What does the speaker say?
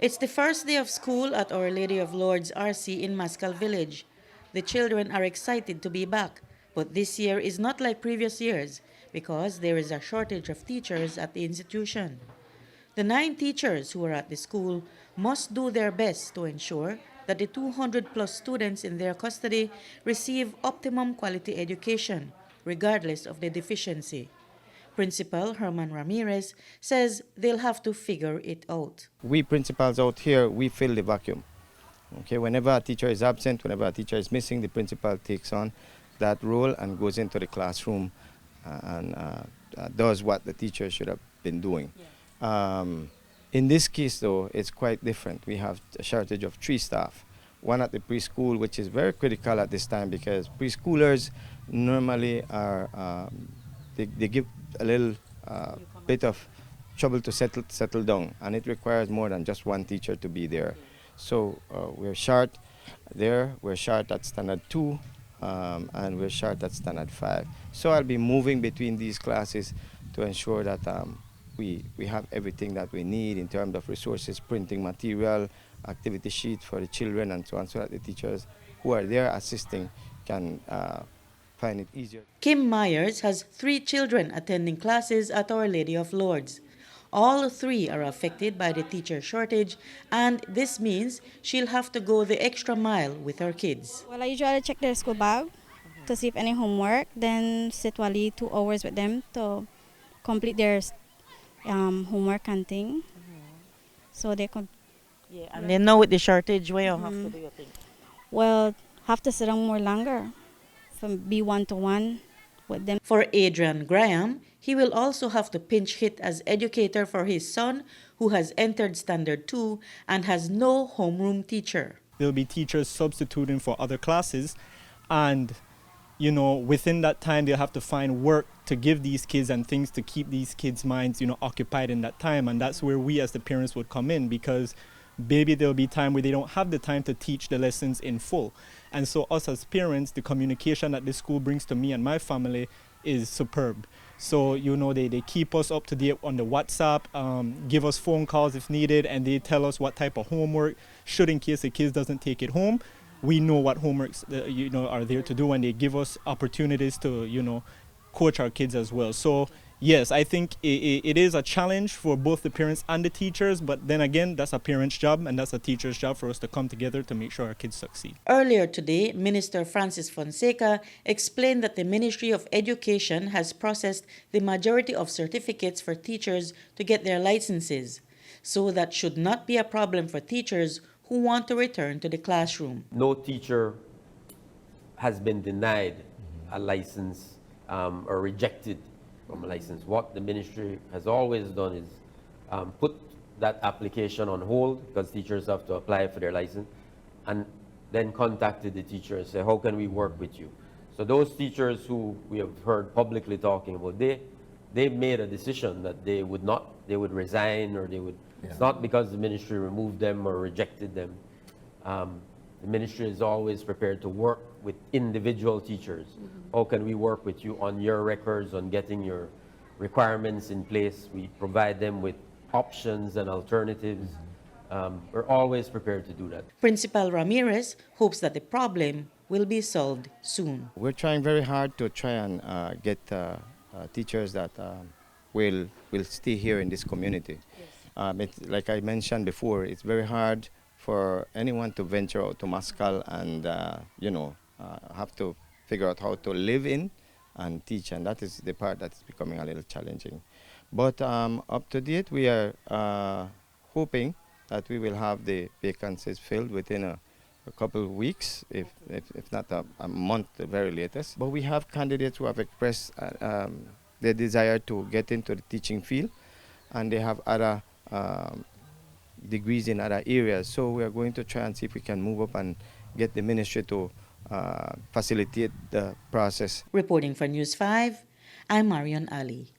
It's the first day of school at Our Lady of Lourdes RC in Mascal Village. The children are excited to be back, but this year is not like previous years because there is a shortage of teachers at the institution. The 9 teachers who are at the school must do their best to ensure that the 200 plus students in their custody receive optimum quality education, regardless of the deficiency. Principal Herman Ramirez says they'll have to figure it out. We principals out here, we fill the vacuum. Okay, whenever a teacher is absent, whenever a teacher is missing, the principal takes on that role and goes into the classroom and does what the teacher should have been doing. In this case, though, it's quite different. We have a shortage of 3 staff. One at the preschool, which is very critical at this time because preschoolers normally are, they give a little bit of trouble to settle down, and it requires more than just one teacher to be there. So we're short there, we're short at standard 2, and we're short at standard 5. So I'll be moving between these classes to ensure that we have everything that we need in terms of resources, printing material, activity sheets for the children, and so on, so that the teachers who are there assisting can find it easier. Kim Myers has 3 children attending classes at Our Lady of Lourdes. All 3 are affected by the teacher shortage, and this means she'll have to go the extra mile with her kids. Well, I usually check their school bag to see if any homework, then sit 2 hours with them to complete their homework and thing. So they could. Yeah, and then now with the shortage, what you have to do, you think? Well, have to sit down more longer, from be one-to-one with them. For Adrian Graham, he will also have to pinch hit as educator for his son, who has entered Standard 2 and has no homeroom teacher. There'll be teachers substituting for other classes, and within that time they'll have to find work to give these kids and things to keep these kids' minds occupied in that time. And that's where we as the parents would come in, because maybe there'll be time where they don't have the time to teach the lessons in full. And so us as parents, the communication that this school brings to me and my family is superb. So they keep us up to date on the WhatsApp, give us phone calls if needed, and they tell us what type of homework should, in case the kids doesn't take it home. We know what homeworks are there to do, and they give us opportunities to coach our kids as well. So yes, I think it is a challenge for both the parents and the teachers, but then again, that's a parent's job and that's a teacher's job for us to come together to make sure our kids succeed. Earlier today, Minister Francis Fonseca explained that the Ministry of Education has processed the majority of certificates for teachers to get their licenses, so that should not be a problem for teachers who want to return to the classroom. No teacher has been denied a license or rejected from a license. What the ministry has always done is put that application on hold, because teachers have to apply for their license, and then contacted the teacher and say, how can we work with you? So those teachers who we have heard publicly talking about, they made a decision that they would resign, or they would. Yeah. It's not because the ministry removed them or rejected them. The ministry is always prepared to work with individual teachers. How can we work with you on your records, on getting your requirements in place? We provide them with options and alternatives. We're always prepared to do that. Principal Ramirez hopes that the problem will be solved soon. We're trying very hard to try and get teachers that will stay here in this community. Yes. Like I mentioned before, it's very hard for anyone to venture out to Mascal and have to figure out how to live in and teach, and that is the part that's becoming a little challenging. But up to date, we are hoping that we will have the vacancies filled within a couple of weeks, if not a month, the very latest. But we have candidates who have expressed their desire to get into the teaching field, and they have other degrees in other areas. So we are going to try and see if we can move up and get the ministry to facilitate the process. Reporting for News 5, I'm Marion Ali.